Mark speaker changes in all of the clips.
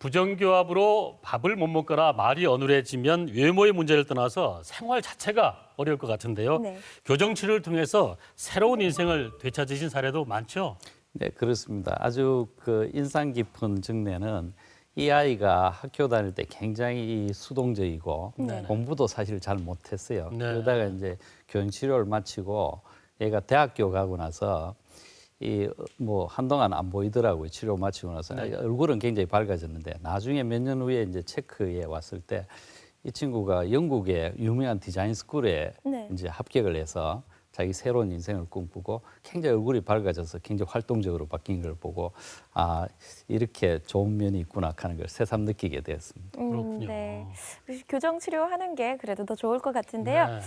Speaker 1: 부정교합으로 밥을 못 먹거나 말이 어눌해지면 외모의 문제를 떠나서 생활 자체가 어려울 것 같은데요.
Speaker 2: 네.
Speaker 1: 교정치료를 통해서 새로운 인생을 되찾으신 사례도 많죠?
Speaker 3: 네, 그렇습니다. 아주 인상 깊은 증례는 이 아이가 학교 다닐 때 굉장히 수동적이고
Speaker 2: 네.
Speaker 3: 공부도 사실 잘 못했어요.
Speaker 1: 네.
Speaker 3: 그러다가 이제 교정치료를 마치고 얘가 대학교 가고 나서 한동안 안 보이더라고요. 치료 마치고 나서
Speaker 1: 네.
Speaker 3: 얼굴은 굉장히 밝아졌는데 나중에 몇 년 후에 이제 체크에 왔을 때 이 친구가 영국의 유명한 디자인 스쿨에
Speaker 2: 네.
Speaker 3: 이제 합격을 해서 자기 새로운 인생을 꿈꾸고 굉장히 얼굴이 밝아져서 굉장히 활동적으로 바뀐 걸 보고 아 이렇게 좋은 면이 있구나 하는 걸 새삼 느끼게 되었습니다.
Speaker 1: 그렇군요.
Speaker 2: 네. 교정 치료하는 게 그래도 더 좋을 것 같은데요.
Speaker 1: 네.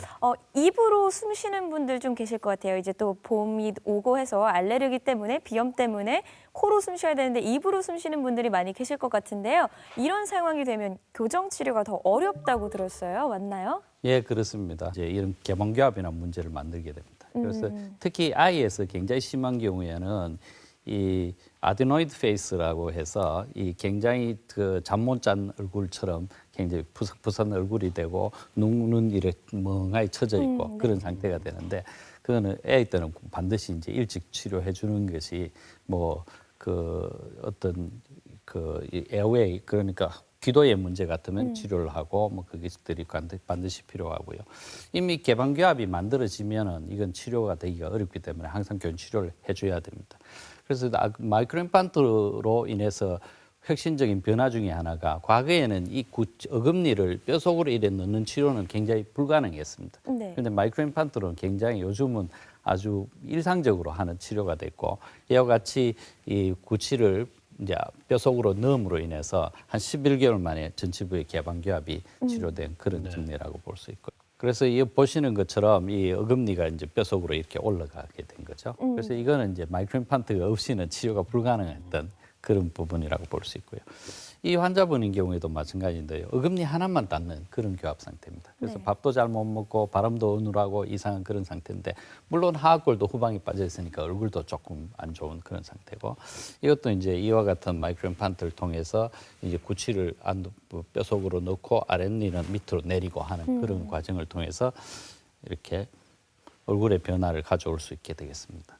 Speaker 2: 입으로 숨 쉬는 분들 좀 계실 것 같아요. 이제 또 봄이 오고 해서 알레르기 때문에 비염 때문에 코로 숨 쉬어야 되는데 입으로 숨 쉬는 분들이 많이 계실 것 같은데요. 이런 상황이 되면 교정 치료가 더 어렵다고 들었어요. 맞나요?
Speaker 3: 예, 그렇습니다. 이제 이런 개방교합이나 문제를 만들게 됩니다. 그래서 특히 아이에서 굉장히 심한 경우에는 이 아데노이드 페이스라고 해서 이 굉장히 잠 못 잔 얼굴처럼 굉장히 부석부석한 얼굴이 되고 눈은 이렇게 멍하니 쳐져 있고 그런 상태가 되는데 그거는 애 때는 반드시 이제 일찍 치료해 주는 것이 이 에어웨이 그러니까 기도의 문제 같으면 치료를 하고 그것들이 반드시 필요하고요. 이미 개방교합이 만들어지면은 이건 치료가 되기가 어렵기 때문에 항상 교정 치료를 해줘야 됩니다. 그래서 마이크로 임플란트로 인해서 혁신적인 변화 중에 하나가 과거에는 이 어금니를 뼈 속으로 이래 넣는 치료는 굉장히 불가능했습니다.
Speaker 2: 네.
Speaker 3: 그런데 마이크로 임플란트는 굉장히 요즘은 아주 일상적으로 하는 치료가 됐고 이와 같이 이 구치를 이제 뼈 속으로 넣음으로 인해서 한 11개월 만에 전치부의 개방교합이 치료된 그런 증례라고 볼 수 있고요. 그래서 이 보시는 것처럼 이 어금니가 이제 뼈 속으로 이렇게 올라가게 된 거죠. 그래서 이거는 이제 마이크로 임플란트가 없이는 치료가 불가능했던 그런 부분이라고 볼 수 있고요. 이 환자분인 경우에도 마찬가지인데요. 어금니 하나만 닿는 그런 교합 상태입니다. 그래서
Speaker 2: 네.
Speaker 3: 밥도 잘 못 먹고 바람도 어눌하고 이상한 그런 상태인데 물론 하악골도 후방에 빠져 있으니까 얼굴도 조금 안 좋은 그런 상태고 이것도 이제 이와 같은 마이크로 임플란트를 통해서 이제 구치를 뼈 속으로 넣고 아랫니는 밑으로 내리고 하는 그런 과정을 통해서 이렇게 얼굴의 변화를 가져올 수 있게 되겠습니다.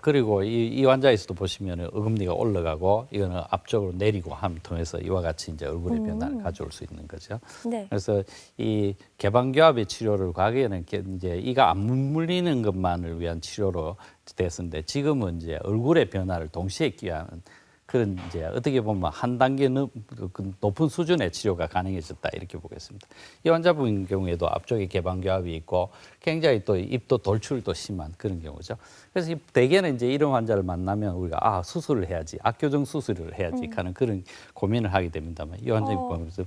Speaker 3: 그리고 이 환자에서도 보시면 어금니가 올라가고 이거는 앞쪽으로 내리고 함을 통해서 이와 같이 이제 얼굴의 변화를 가져올 수 있는 거죠.
Speaker 2: 네.
Speaker 3: 그래서 이 개방교합의 치료를 과거에는 이제 이가 안 물리는 것만을 위한 치료로 됐었는데 지금은 이제 얼굴의 변화를 동시에 기하는 그런 이제 어떻게 보면 한 단계 높은 수준의 치료가 가능해졌다 이렇게 보겠습니다. 이 환자분 경우에도 앞쪽에 개방교합이 있고 굉장히 또 입도 돌출도 심한 그런 경우죠. 그래서 대개는 이제 이런 환자를 만나면 우리가 수술을 해야지, 악교정 수술을 해야지 하는 그런 고민을 하게 됩니다만 이 환자님 보면서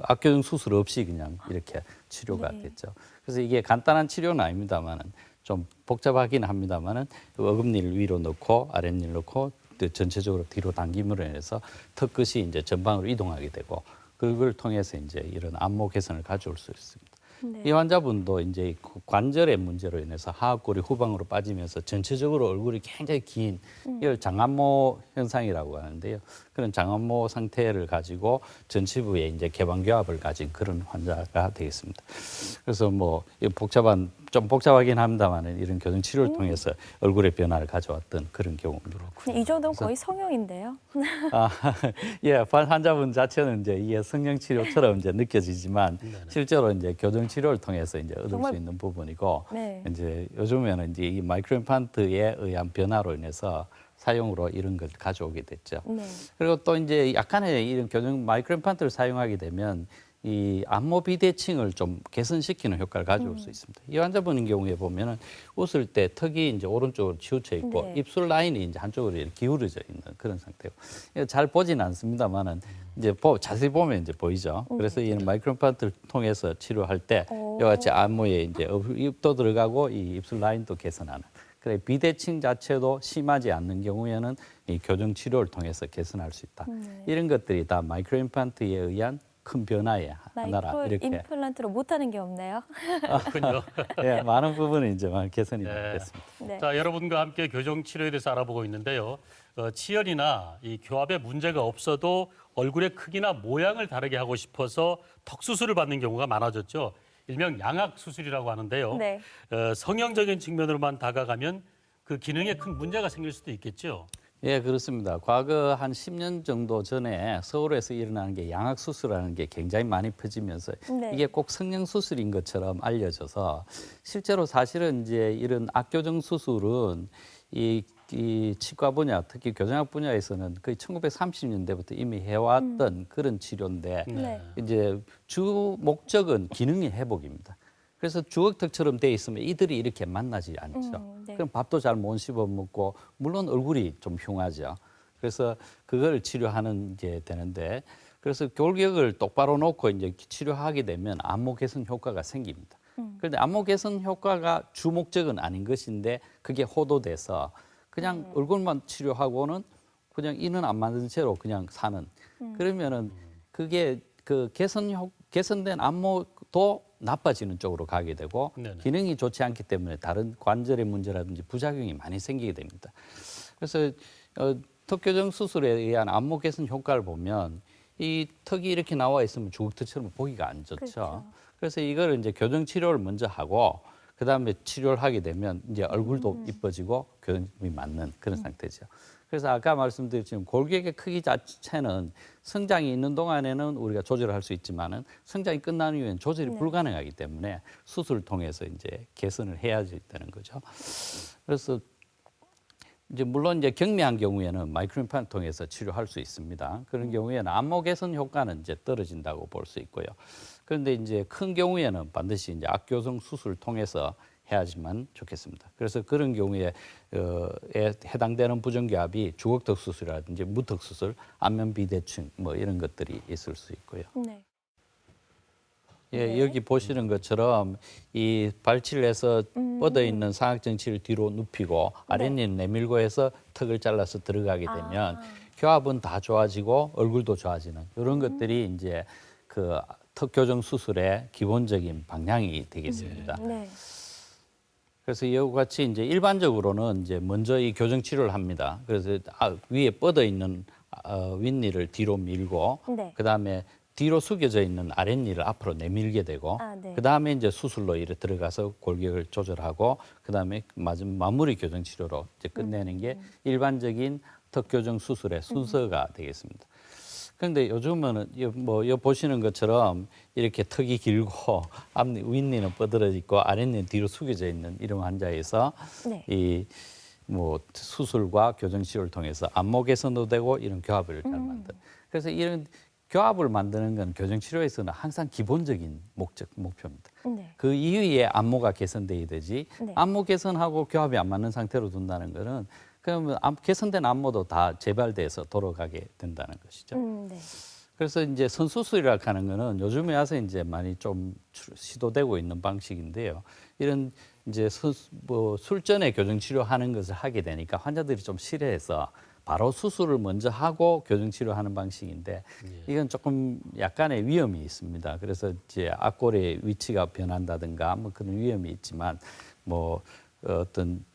Speaker 3: 악교정 수술 없이 그냥 이렇게 치료가
Speaker 2: 네.
Speaker 3: 됐죠. 그래서 이게 간단한 치료는 아닙니다만은 좀 복잡하긴 합니다만은 어금니를 위로 넣고 아랫니를 넣고 전체적으로 뒤로 당김으로 인해서 턱 끝이 이제 전방으로 이동하게 되고 그걸 통해서 이제 이런 안모 개선을 가져올 수 있습니다.
Speaker 2: 네.
Speaker 3: 이 환자분도 이제 관절의 문제로 인해서 하악골이 후방으로 빠지면서 전체적으로 얼굴이 굉장히 긴 이걸 장안모 현상이라고 하는데요. 그런 장안모 상태를 가지고 전치부에 이제 개방교합을 가진 그런 환자가 되겠습니다. 그래서 좀 복잡하긴 합니다만 이런 교정 치료를 통해서 얼굴의 변화를 가져왔던 그런 경우입니다.
Speaker 2: 이 정도면 거의 성형인데요.
Speaker 3: 예, 환자분 자체는 이제 이게 성형 치료처럼 이제 느껴지지만 실제로 이제 교정 치료를 통해서 이제 얻을
Speaker 2: 정말-
Speaker 3: 수 있는 부분이고
Speaker 2: 네.
Speaker 3: 이제 요즘에는 이제 이 마이크로 임플란트에 의한 변화로 인해서 사용으로 이런 걸 가져오게 됐죠.
Speaker 2: 네.
Speaker 3: 그리고 또 이제 약간의 이런 교정 마이크로 임플란트를 사용하게 되면 이 안모 비대칭을 좀 개선시키는 효과를 가져올 수 있습니다. 이 환자분인 경우에 보면은 웃을 때 턱이 이제 오른쪽으로 치우쳐 있고
Speaker 2: 네.
Speaker 3: 입술 라인이 이제 한쪽으로 이렇게 기울어져 있는 그런 상태고 이거 잘 보지는 않습니다만은 이제 자세히 보면 이제 보이죠. 그래서 이 마이크로 임플란트를 통해서 치료할 때 이와 같이 안모에 이제 입도 들어가고 이 입술 라인도 개선하는. 그래 비대칭 자체도 심하지 않는 경우에는 이 교정 치료를 통해서 개선할 수 있다. 이런 것들이 다 마이크로 임플란트에 의한 큰 변화의 하나라
Speaker 2: 마이크로
Speaker 3: 이렇게
Speaker 2: 임플란트로 못하는 게 없나요?
Speaker 1: 그렇군요.
Speaker 3: 예, 많은 부분은 이제 많이 개선이
Speaker 1: 네.
Speaker 3: 됐습니다.
Speaker 2: 네.
Speaker 1: 자, 여러분과 함께 교정 치료에 대해서 알아보고 있는데요. 치열이나 이 교합에 문제가 없어도 얼굴의 크기나 모양을 다르게 하고 싶어서 턱 수술을 받는 경우가 많아졌죠. 일명 양악 수술이라고 하는데요.
Speaker 2: 네.
Speaker 1: 성형적인 측면으로만 다가가면 그 기능에 큰 문제가 생길 수도 있겠죠.
Speaker 3: 예, 그렇습니다. 과거 한 10년 정도 전에 서울에서 일어나는 게 양악 수술이라는 게 굉장히 많이 퍼지면서
Speaker 2: 네.
Speaker 3: 이게 꼭 성형 수술인 것처럼 알려져서 실제로 사실은 이제 이런 악교정 수술은 이 치과 분야, 특히 교정학 분야에서는 거의 1930년대부터 이미 해왔던 그런 치료인데
Speaker 2: 네.
Speaker 3: 이제 주 목적은 기능의 회복입니다. 그래서 주걱턱처럼 돼 있으면 이들이 이렇게 만나지 않죠.
Speaker 2: 네.
Speaker 3: 그럼 밥도 잘 못 씹어 먹고 물론 얼굴이 좀 흉하죠. 그래서 그걸 치료하는 게 되는데 그래서 골격을 똑바로 놓고 이제 치료하게 되면 안모 개선 효과가 생깁니다. 그런데 안모 개선 효과가 주 목적은 아닌 것인데 그게 호도돼서 그냥 얼굴만 치료하고는 그냥 이는 안 맞은 채로 그냥 사는 그러면은 그게 그 개선된 안모도 나빠지는 쪽으로 가게 되고
Speaker 1: 네네.
Speaker 3: 기능이 좋지 않기 때문에 다른 관절의 문제라든지 부작용이 많이 생기게 됩니다. 그래서 턱 교정 수술에 의한 안모 개선 효과를 보면 이 턱이 이렇게 나와 있으면 주걱턱처럼 보기가 안 좋죠.
Speaker 2: 그렇죠.
Speaker 3: 그래서 이거를 이제 교정 치료를 먼저 하고 그다음에 치료를 하게 되면 이제 얼굴도 이뻐지고 교정이 맞는 그런 상태죠. 그래서 아까 말씀드렸지만 골격의 크기 자체는 성장이 있는 동안에는 우리가 조절을 할 수 있지만은 성장이 끝난 이후에는 조절이 불가능하기 때문에 수술을 통해서 이제 개선을 해야 되는 거죠. 그래서 이제 물론 이제 경미한 경우에는 마이크로 임플란트 통해서 치료할 수 있습니다. 그런 경우에는 안모 개선 효과는 이제 떨어진다고 볼 수 있고요. 그런데 이제 큰 경우에는 반드시 이제 악교정 수술을 통해서 해야지만 좋겠습니다. 그래서 그런 경우에 해당되는 부정교합이 주걱턱 수술이라든지 무턱 수술, 안면 비대칭 뭐 이런 것들이 있을 수 있고요.
Speaker 2: 네.
Speaker 3: 예,
Speaker 2: 네.
Speaker 3: 여기 보시는 것처럼 이 발치를 해서 뻗어 있는 상악정치를 뒤로 눕히고 아랫니는 내밀고 해서 턱을 잘라서 들어가게 되면 교합은 다 좋아지고 얼굴도 좋아지는 이런 것들이 이제 그 턱 교정 수술의 기본적인 방향이 되겠습니다.
Speaker 2: 네.
Speaker 3: 그래서 이와 같이 이제 일반적으로는 이제 먼저 이 교정 치료를 합니다. 그래서 위에 뻗어 있는 윗니를 뒤로 밀고
Speaker 2: 네.
Speaker 3: 그다음에 뒤로 숙여져 있는 아랫니를 앞으로 내밀게 되고
Speaker 2: 네.
Speaker 3: 그다음에 이제 수술로 이래 들어가서 골격을 조절하고 그다음에 마무리 교정 치료로 이제 끝내는 게 일반적인 턱 교정 수술의 순서가 되겠습니다. 그런데 요즘은 여 보시는 것처럼 이렇게 턱이 길고 윗니는 뻗어져 있고 아랫니는 뒤로 숙여져 있는 이런 환자에서
Speaker 2: 네.
Speaker 3: 이 뭐 수술과 교정 치료를 통해서 안모 개선도 되고 이런 교합을 잘 만든. 그래서 이런 교합을 만드는 건 교정 치료에서는 항상 기본적인 목표입니다.
Speaker 2: 네.
Speaker 3: 그 이후에 안모가 개선돼야 되지.
Speaker 2: 네.
Speaker 3: 안모 개선하고 교합이 안 맞는 상태로 둔다는 거는 그러면 개선된 안모도 다 재발돼서 돌아가게 된다는 것이죠.
Speaker 2: 네.
Speaker 3: 그래서 이제 선수술이라고 하는 거는 요즘에 와서 이제 많이 좀 시도되고 있는 방식인데요. 이런 이제 술전에 교정 치료하는 것을 하게 되니까 환자들이 좀 싫어해서 바로 수술을 먼저 하고 교정 치료하는 방식인데 이건 조금 약간의 위험이 있습니다. 그래서 이제 앞골의 위치가 변한다든가 뭐 그런 위험이 있지만 뭐 어떤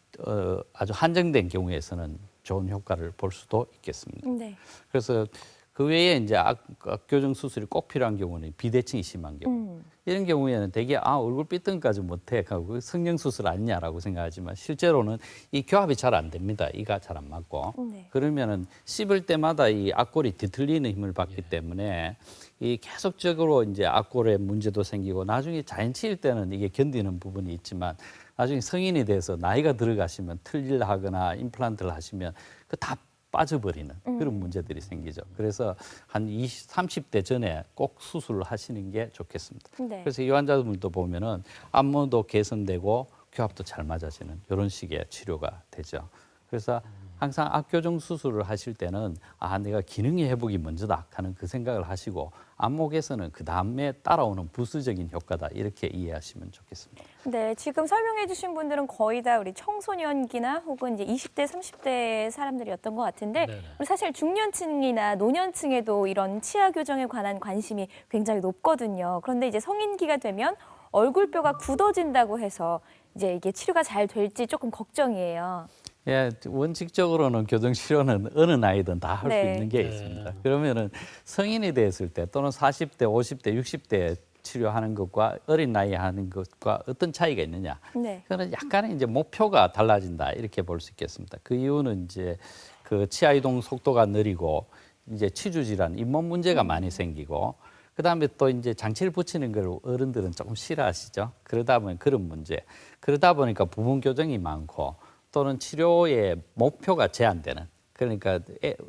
Speaker 3: 아주 한정된 경우에서는 좋은 효과를 볼 수도 있겠습니다.
Speaker 2: 네.
Speaker 3: 그래서 그 외에 이제 악교정 수술이 꼭 필요한 경우는 비대칭이 심한 경우. 이런 경우에는 대개 얼굴 삐뚤까지 못해 하고 성형 수술 아니냐라고 생각하지만 실제로는 이 교합이 잘 안 됩니다. 이가 잘 안 맞고.
Speaker 2: 네.
Speaker 3: 그러면은 씹을 때마다 이 앞골이 뒤틀리는 힘을 받기 때문에 이 계속적으로 이제 앞골에 문제도 생기고 나중에 자연치일 때는 이게 견디는 부분이 있지만 나중에 성인이 돼서 나이가 들어가시면 틀리려 하거나 임플란트를 하시면 그 다 빠져버리는 그런 문제들이 생기죠. 그래서 한 20, 30대 전에 꼭 수술을 하시는 게 좋겠습니다.
Speaker 2: 네.
Speaker 3: 그래서 이 환자분들도 보면은 안모도 개선되고 교합도 잘 맞아지는 이런 식의 치료가 되죠. 그래서 항상 압교정 수술을 하실 때는 내가 기능의 회복이 먼저다 하는 그 생각을 하시고 안목에서는 그 다음에 따라오는 부수적인 효과다 이렇게 이해하시면 좋겠습니다.
Speaker 2: 네, 지금 설명해 주신 분들은 거의 다 우리 청소년기나 혹은 이제 20대, 30대 사람들이었던 것 같은데
Speaker 1: 네네.
Speaker 2: 우리 사실 중년층이나 노년층에도 이런 치아 교정에 관한 관심이 굉장히 높거든요. 그런데 이제 성인기가 되면 얼굴뼈가 굳어진다고 해서 이제 이게 치료가 잘 될지 조금 걱정이에요.
Speaker 3: 예, 원칙적으로는 교정 치료는 어느 나이든 다 할 수
Speaker 2: 네.
Speaker 3: 있는 게
Speaker 1: 네.
Speaker 3: 있습니다. 그러면은 성인이 됐을 때 또는 40대, 50대, 60대 치료하는 것과 어린 나이에 하는 것과 어떤 차이가 있느냐?
Speaker 2: 네.
Speaker 3: 그거는 약간의 이제 목표가 달라진다 이렇게 볼 수 있겠습니다. 그 이유는 이제 그 치아 이동 속도가 느리고 이제 치주 질환, 잇몸 문제가 많이 생기고 그다음에 또 이제 장치를 붙이는 걸 어른들은 조금 싫어하시죠. 그러다 보니 그런 문제. 그러다 보니까 부분 교정이 많고 또는 치료의 목표가 제한되는 그러니까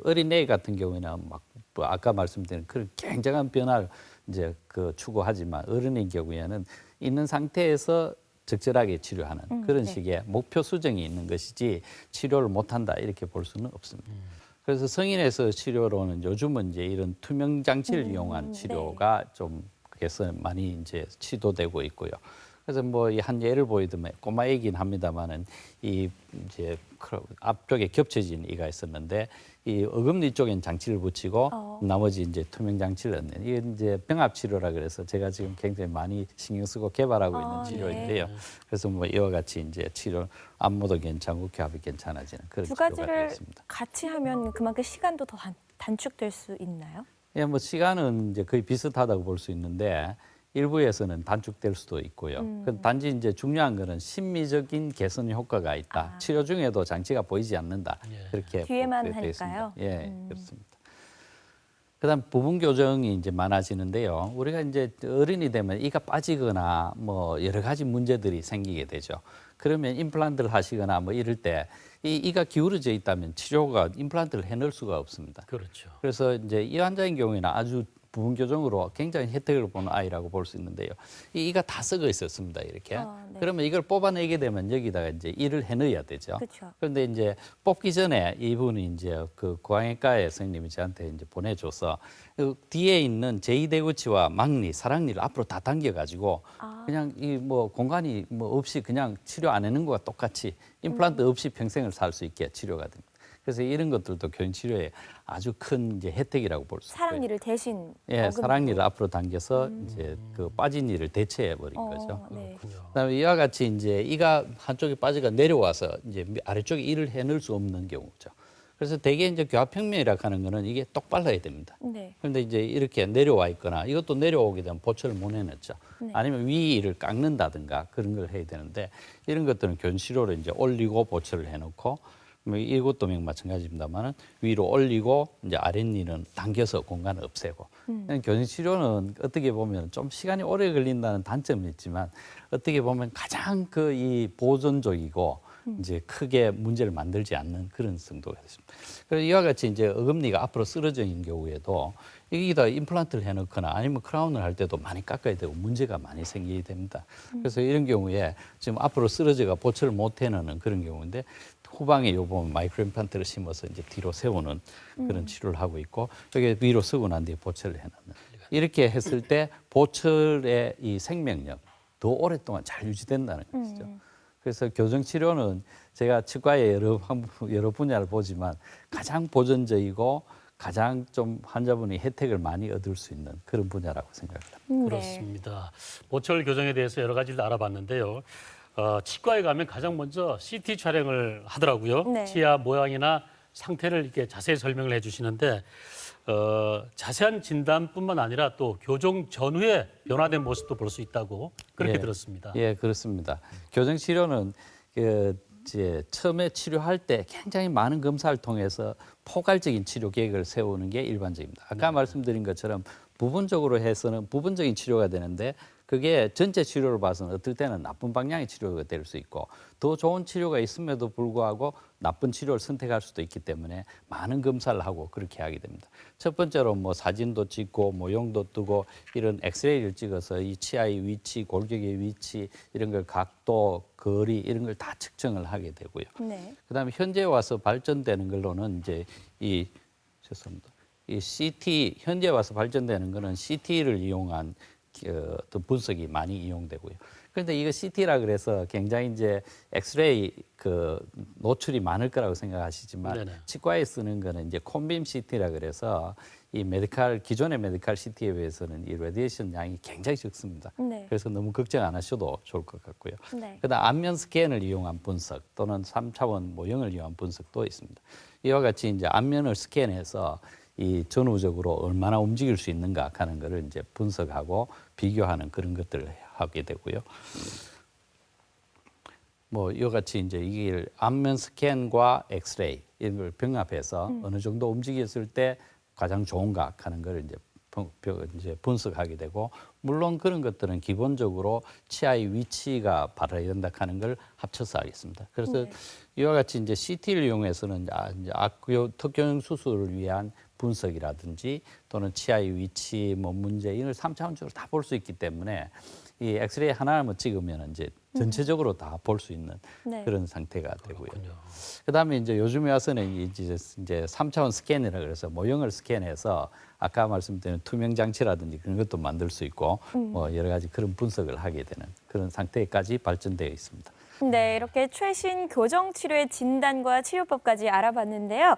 Speaker 3: 어린애 같은 경우에는 막 아까 말씀드린 그런 굉장한 변화를 이제 그 추구하지만 어른의 경우에는 있는 상태에서 적절하게 치료하는 그런
Speaker 2: 네.
Speaker 3: 식의 목표 수정이 있는 것이지 치료를 못한다 이렇게 볼 수는 없습니다. 그래서 성인에서 치료로는 요즘은 이제 이런 투명 장치를 이용한 치료가 좀 그래서 많이 이제 시도되고 있고요. 그래서 뭐 한 예를 보이면 꼬마 애긴 합니다만은 이 이제 앞쪽에 겹쳐진 이가 있었는데 이 어금니 쪽엔 장치를 붙이고 나머지 이제 투명 장치를 넣는 이게 이제 병합 치료라 그래서 제가 지금 굉장히 많이 신경 쓰고 개발하고 있는 치료인데요.
Speaker 2: 네.
Speaker 3: 그래서 뭐 이와 같이 이제 치료 안무도 괜찮고 교합이 괜찮아지는 그런
Speaker 2: 두
Speaker 3: 치료가
Speaker 2: 가지를
Speaker 3: 되겠습니다.
Speaker 2: 같이 하면 그만큼 시간도 더 단축될 수 있나요?
Speaker 3: 예, 뭐 시간은 이제 거의 비슷하다고 볼 수 있는데 일부에서는 단축될 수도 있고요. 그 단지 이제 중요한 거는 심미적인 개선 효과가 있다. 치료 중에도 장치가 보이지 않는다.
Speaker 1: 예.
Speaker 3: 그렇게
Speaker 2: 뒤에만
Speaker 3: 되어 있습니다.
Speaker 2: 하니까요?
Speaker 3: 예, 그렇습니다. 그다음 부분 교정이 이제 많아지는데요. 우리가 이제 어른이 되면 이가 빠지거나 뭐 여러 가지 문제들이 생기게 되죠. 그러면 임플란트를 하시거나 뭐 이럴 때 이 이가 기울어져 있다면 치료가 임플란트를 해낼 수가 없습니다.
Speaker 1: 그렇죠.
Speaker 3: 그래서 이제 이 환자인 경우에는 아주 부분 교정으로 굉장히 혜택을 보는 아이라고 볼 수 있는데요. 이 이가 다 썩어 있었습니다. 이렇게.
Speaker 2: 네.
Speaker 3: 그러면 이걸 뽑아내게 되면 여기다가 이제 이를 해넣어야 되죠.
Speaker 2: 그렇죠.
Speaker 3: 그런데 이제 뽑기 전에 이분이 이제 그 고양이과의 선생님이 저한테 이제 보내줘서 그 뒤에 있는 제2대구치와 막니, 사랑니를 앞으로 다 당겨가지고 그냥 이 뭐 공간이 뭐 없이 그냥 치료 안 하는 거와 똑같이 임플란트 없이 평생을 살 수 있게 치료가 됩니다. 그래서 이런 것들도 교정 치료에 아주 큰 이제 혜택이라고 볼 수 있고요.
Speaker 2: 사랑니를 대신
Speaker 3: 예,
Speaker 2: 어금니로.
Speaker 3: 사랑니를 앞으로 당겨서 이제 그 빠진 이를 대체해 버린 거죠.
Speaker 2: 네.
Speaker 1: 그렇군요.
Speaker 3: 그다음에 이와 같이 이제 이가 한쪽에 빠져가 내려와서 이제 아래쪽에 이를 해낼 수 없는 경우죠. 그래서 대개 이제 교합평면이라고 하는 거는 이게 똑발라야 됩니다.
Speaker 2: 네.
Speaker 3: 그런데 이제 이렇게 내려와 있거나 이것도 내려오게 되면 보철을 못 해냈죠. 아니면 위를 깎는다든가 그런 걸 해야 되는데 이런 것들은 교치료로 이제 올리고 보철을 해놓고 뭐 이것도 마찬가지입니다만은 위로 올리고 이제 아랫니는 당겨서 공간을 없애고 교정 치료는 어떻게 보면 좀 시간이 오래 걸린다는 단점이 있지만 어떻게 보면 가장 그 이 보존적이고 이제 크게 문제를 만들지 않는 그런 정도가 됐습니다. 그래서 이와 같이 이제 어금니가 앞으로 쓰러져 있는 경우에도 여기다 임플란트를 해놓거나 아니면 크라운을 할 때도 많이 깎아야 되고 문제가 많이 생기게 됩니다. 그래서 이런 경우에 지금 앞으로 쓰러져가 보철을 못 해놓는 그런 경우인데 후방에 요 보면 마이크로 임플란트를 심어서 이제 뒤로 세우는 그런 치료를 하고 있고 여기 위로 쓰고 난 뒤에 보철을 해놓는 이렇게 했을 때 보철의 이 생명력 더 오랫동안 잘 유지된다는 것이죠. 그래서 교정 치료는 제가 치과의 여러 분야를 보지만 가장 보존적이고 가장 좀 환자분이 혜택을 많이 얻을 수 있는 그런 분야라고 생각합니다.
Speaker 2: 네.
Speaker 1: 그렇습니다. 보철 교정에 대해서 여러 가지를 알아봤는데요. 치과에 가면 가장 먼저 CT 촬영을 하더라고요.
Speaker 2: 네.
Speaker 1: 치아 모양이나 상태를 이렇게 자세히 설명을 해주시는데 자세한 진단뿐만 아니라 또 교정 전후에 변화된 모습도 볼 수 있다고 그렇게
Speaker 3: 예.
Speaker 1: 들었습니다.
Speaker 3: 예, 그렇습니다. 교정 치료는 이제 처음에 치료할 때 굉장히 많은 검사를 통해서 포괄적인 치료 계획을 세우는 게 일반적입니다. 아까 말씀드린 것처럼 부분적으로 해서는 부분적인 치료가 되는데 그게 전체 치료를 봐서는 어떨 때는 나쁜 방향의 치료가 될 수 있고 더 좋은 치료가 있음에도 불구하고 나쁜 치료를 선택할 수도 있기 때문에 많은 검사를 하고 그렇게 하게 됩니다. 첫 번째로 뭐 사진도 찍고 모형도 뜨고 이런 엑스레이를 찍어서 이 치아의 위치, 골격의 위치 이런 걸 각도, 거리 이런 걸 다 측정을 하게 되고요.
Speaker 2: 네.
Speaker 3: 그다음에 현재 와서 발전되는 걸로는 이제 죄송합니다. 이 CT 현재 와서 발전되는 거는 CT를 이용한 어떤 분석이 많이 이용되고요. 그런데 이거 CT라 그래서 굉장히 이제 엑스레이 그 노출이 많을 거라고 생각하시지만
Speaker 1: 네네.
Speaker 3: 치과에 쓰는 거는 이제 콤빔 CT라 그래서 이 기존의 메디칼 CT에 비해서는 이 레디에이션 양이 굉장히 적습니다.
Speaker 2: 네.
Speaker 3: 그래서 너무 걱정 안 하셔도 좋을 것 같고요.
Speaker 2: 네.
Speaker 3: 그다음 안면 스캔을 이용한 분석 또는 3차원 모형을 이용한 분석도 있습니다. 이와 같이 이제 안면을 스캔해서 이 전후적으로 얼마나 움직일 수 있는가 하는 것을 이제 분석하고 비교하는 그런 것들을 하게 되고요. 뭐 이와 같이 이제 이게 안면 스캔과 엑스레이 이런 걸 병합해서 어느 정도 움직였을 때 가장 좋은가 하는 걸 이제 분석하게 되고 물론 그런 것들은 기본적으로 치아의 위치가 바라야 된다 하는 걸 합쳐서 하겠습니다. 그래서
Speaker 2: 네.
Speaker 3: 이와 같이 이제 CT를 이용해서는 이제 악교 턱교정 수술을 위한 분석이라든지 또는 치아의 위치, 뭐 문제 이걸 3차원적으로 다 볼 수 있기 때문에 이 엑스레이 하나만 찍으면 이제 전체적으로 다 볼 수 있는
Speaker 2: 네.
Speaker 3: 그런 상태가 되고요. 그다음에 이제 요즘에 와서는 이제 3차원 스캔이라 그래서 모형을 스캔해서 아까 말씀드린 투명 장치라든지 그런 것도 만들 수 있고 뭐 여러 가지 그런 분석을 하게 되는 그런 상태까지 발전되어 있습니다.
Speaker 2: 네, 이렇게 최신 교정 치료의 진단과 치료법까지 알아봤는데요.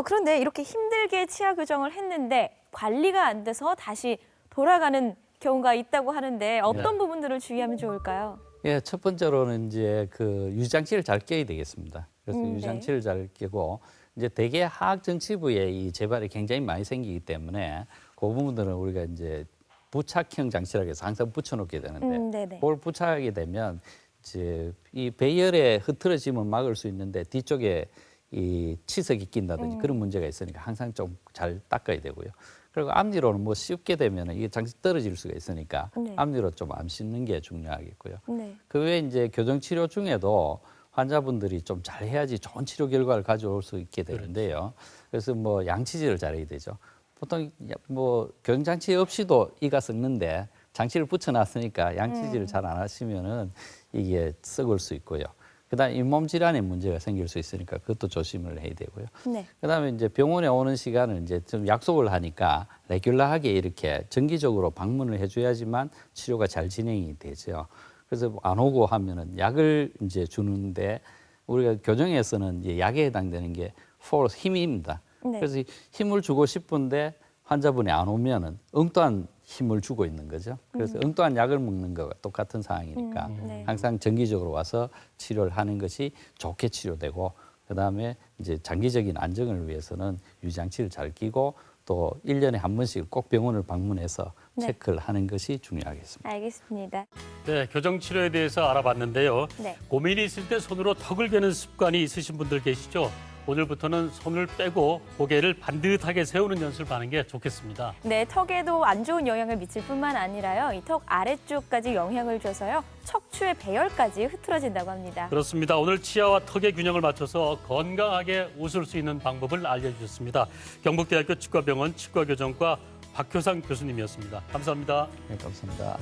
Speaker 2: 그런데 이렇게 힘들게 치아 교정을 했는데 관리가 안 돼서 다시 돌아가는 경우가 있다고 하는데 어떤 부분들을 주의하면 좋을까요?
Speaker 3: 예, 첫 번째로는 이제 그 유장치를 잘 껴야 되겠습니다. 그래서
Speaker 2: 네.
Speaker 3: 유장치를 잘 끼고 이제 대개 하악 정치부에 이 재발이 굉장히 많이 생기기 때문에 그 부분들은 우리가 이제 부착형 장치라고 해서 항상 붙여놓게 되는데
Speaker 2: 네네.
Speaker 3: 그걸 부착하게 되면 이제 이 배열의 흐트러짐을 막을 수 있는데 뒤쪽에 이 치석이 낀다든지 그런 문제가 있으니까 항상 좀 잘 닦아야 되고요. 그리고 앞니로는 뭐 씹게 되면 이게 장치 떨어질 수가 있으니까
Speaker 2: 네.
Speaker 3: 앞니로 좀 안 씹는 게 중요하겠고요.
Speaker 2: 네.
Speaker 3: 그 외에 이제 교정 치료 중에도 환자분들이 좀 잘해야지 좋은 치료 결과를 가져올 수 있게 되는데요. 그래서 뭐 양치질을 잘해야 되죠. 보통 뭐 교정 장치 없이도 이가 썩는데 장치를 붙여놨으니까 양치질을 잘 안 하시면은 이게 썩을 수 있고요. 그다음 잇몸 질환의 문제가 생길 수 있으니까 그것도 조심을 해야 되고요.
Speaker 2: 네.
Speaker 3: 그다음에 이제 병원에 오는 시간을 이제 좀 약속을 하니까 레귤러하게 이렇게 정기적으로 방문을 해줘야지만 치료가 잘 진행이 되죠. 그래서 안 오고 하면은 약을 이제 주는데 우리가 교정에서는 이제 약에 해당되는 게 force 힘입니다.
Speaker 2: 네.
Speaker 3: 그래서 힘을 주고 싶은데 환자분이 안 오면은 엉뚱한 힘을 주고 있는 거죠. 그래서 엉뚱한 약을 먹는 거와 똑같은 상황이니까
Speaker 2: 네.
Speaker 3: 항상 정기적으로 와서 치료를 하는 것이 좋게 치료되고 그다음에 이제 장기적인 안정을 위해서는 유장치를 잘 끼고 또 1년에 한 번씩 꼭 병원을 방문해서
Speaker 2: 네.
Speaker 3: 체크를 하는 것이 중요하겠습니다.
Speaker 2: 알겠습니다.
Speaker 1: 네, 교정 치료에 대해서 알아봤는데요.
Speaker 2: 네.
Speaker 1: 고민이 있을 때 손으로 턱을 괴는 습관이 있으신 분들 계시죠? 오늘부터는 손을 빼고 고개를 반듯하게 세우는 연습을 하는 게 좋겠습니다.
Speaker 2: 네, 턱에도 안 좋은 영향을 미칠 뿐만 아니라요. 이 턱 아래쪽까지 영향을 줘서요. 척추의 배열까지 흐트러진다고 합니다.
Speaker 1: 그렇습니다. 오늘 치아와 턱의 균형을 맞춰서 건강하게 웃을 수 있는 방법을 알려주셨습니다. 경북대학교 치과병원 치과교정과 박효상 교수님이었습니다. 감사합니다.
Speaker 3: 네, 감사합니다.